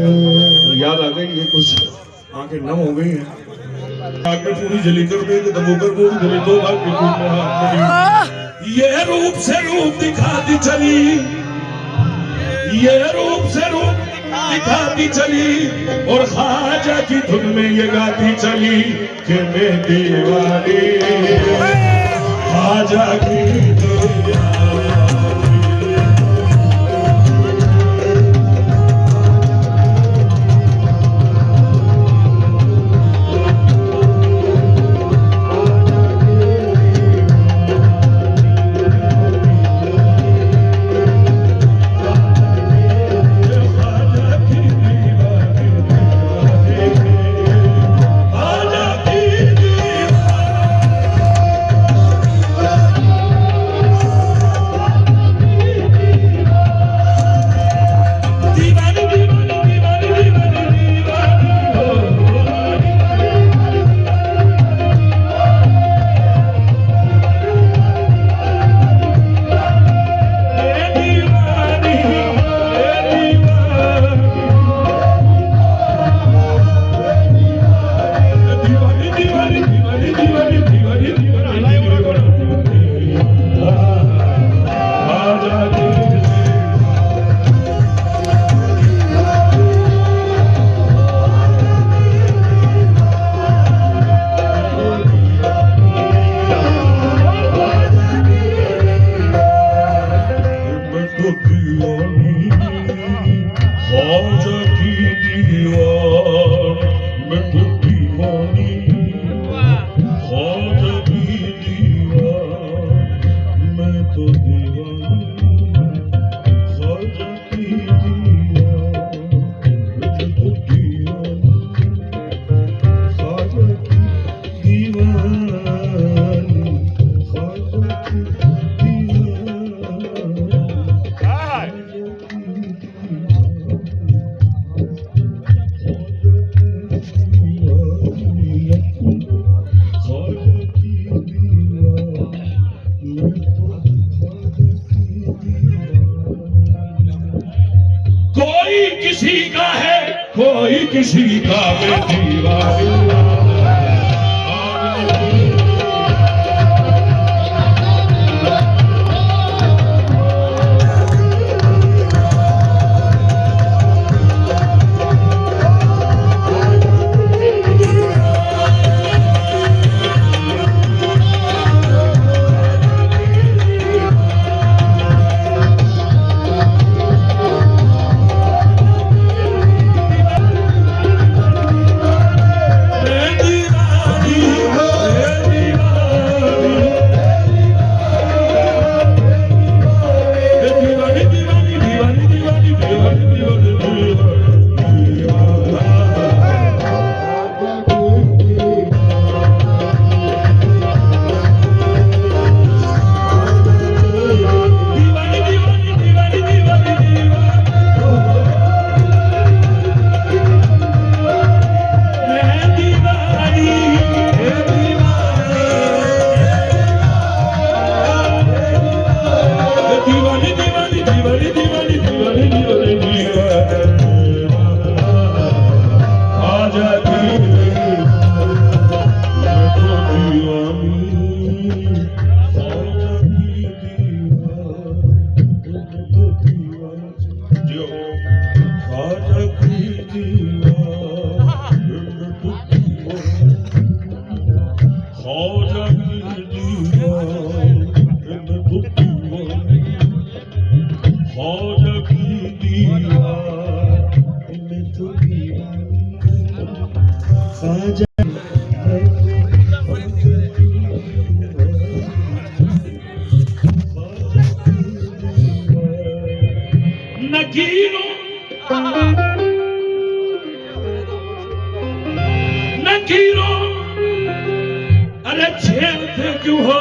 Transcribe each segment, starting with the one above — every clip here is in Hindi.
याद आ गई ये कुछ आंखें नम हो गई हैं। आग में पूरी जली कर दे दबोकर मूड धरे दो बार के टूट में हाथ पड़ी। ये रूप से रूप दिखाती चली, ये रूप से रूप दिखाती चली और ख्वाजा की धुन में ये गाती चली कि मैं दीवानी ख्वाजा की कोई किसी का मैं दीवाना। अरे छेड़ते क्यों हो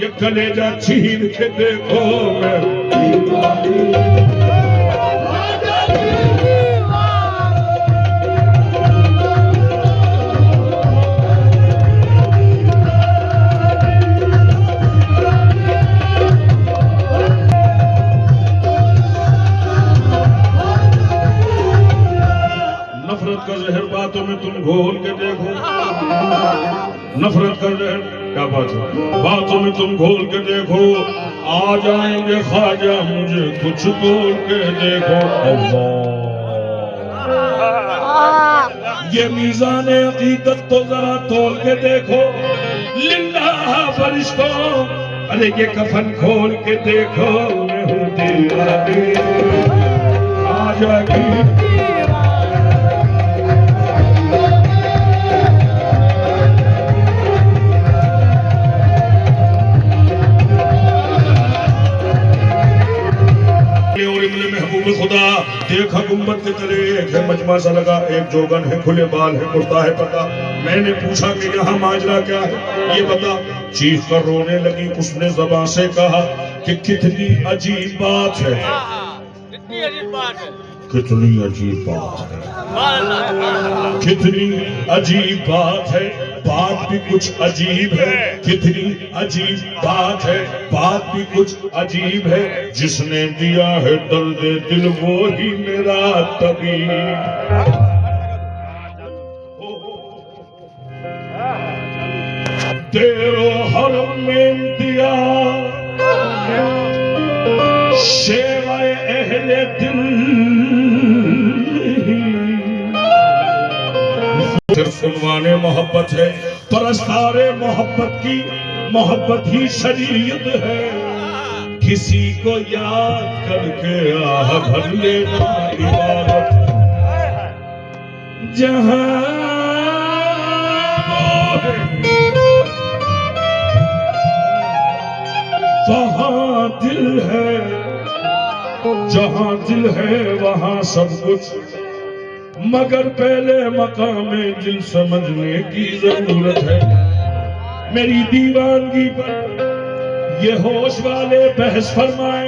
ये कलेजा छीन के देखो मैं नफरत का जहर बातों में तुम घोल के देखो, नफरत का जहर, क्या बात है, बातों में तुम घोल के देखो, आ जाएंगे ख्वाजा मुझे कुछ बोल के देखो। अल्लाह, ये मीज़ान हकीकत तो जरा तोल के देखो, लिल्लाह फरिश्तों, अरे ये कफन खोल के देखो, मैं हूँ दीवानी आ जाएगी। महबूब खुदा देखा गुम्बद के तले एक है मजमा सा लगा, एक जोगन है, खुले बाल है, कुर्ता है पता। मैंने पूछा कि यहाँ माजरा क्या है, ये बता। चीख कर रोने लगी, उसने ज़बान से कहा कि कितनी अजीब बात है, कितनी अजीब बात है, कितनी अजीब बात है, कितनी अजीब बात है, बात भी कुछ अजीब है, कितनी अजीब बात है, बात भी कुछ अजीब है, जिसने दिया है दर्द दिल वो ही मेरा तबीब। तेरो हरम में दिया शेवाए अहले दिल, सिर्फ उन्वाने मोहब्बत है, परस्तारे मोहब्बत की मोहब्बत ही शरीयत है। किसी को याद करके आह भर लेना इबादत, जहां वहां दिल है, जहां दिल है वहां सब कुछ, मगर पहले मकामे दिल समझने की जरूरत है। मेरी दीवानगी पर ये होश वाले बहस फरमाए,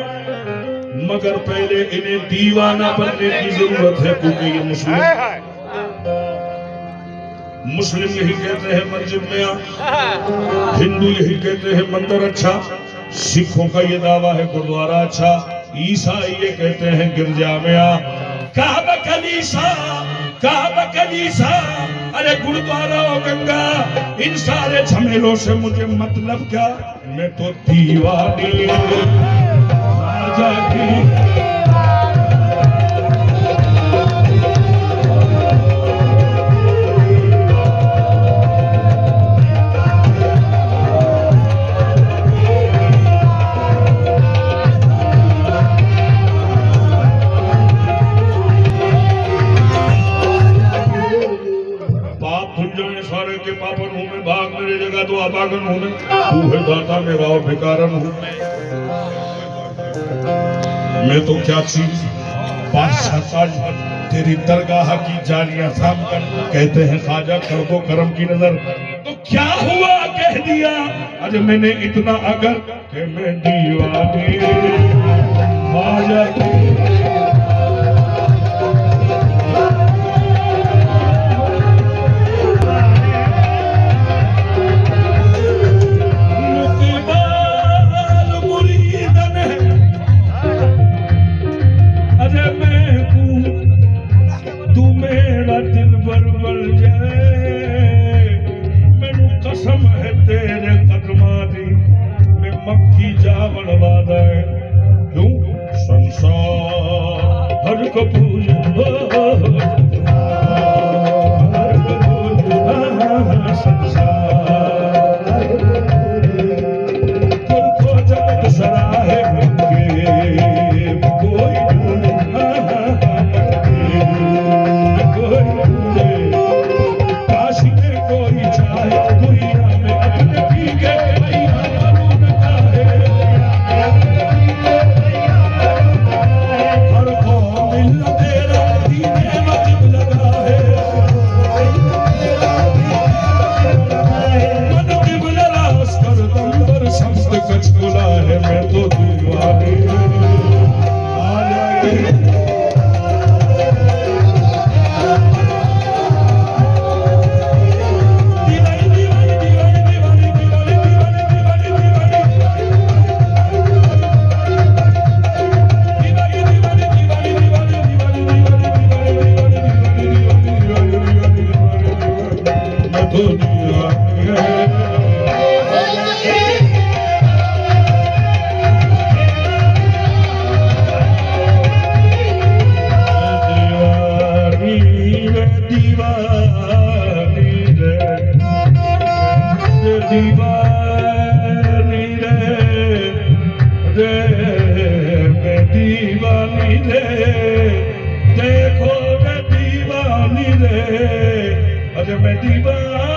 मगर पहले इन्हें दीवाना बनने की जरूरत है, क्योंकि ये मुस्लिम यही कहते हैं मस्जिद में आ, हिंदू यही कहते हैं मंदिर अच्छा, सिखों का ये दावा है गुरुद्वारा अच्छा, ईसाई ये कहते हैं गिरजा में आ, काबा कलीसा, काबा कलीसा, अरे गुरुद्वारा और गंगा, इन सारे झमेलों से मुझे मतलब क्या, मैं तो दीवानी ख्वाजा की। पापन हूँ मैं, भाग मेरी जगह तो अपागन हूँ मैं, तू है दाता मेरा और भिकारन हूँ मैं तो क्या चीज, बादशाह ताज तेरी दरगाह की जालियां थाम कर कहते हैं ख्वाजा कर दो करम की नजर, तो क्या हुआ कह दिया, अरे मैंने इतना अगर कि मैं दीवानी ख्वाजा की। दीवानी रे, देखो रे दीवानी रे, अरे मैं दीवानी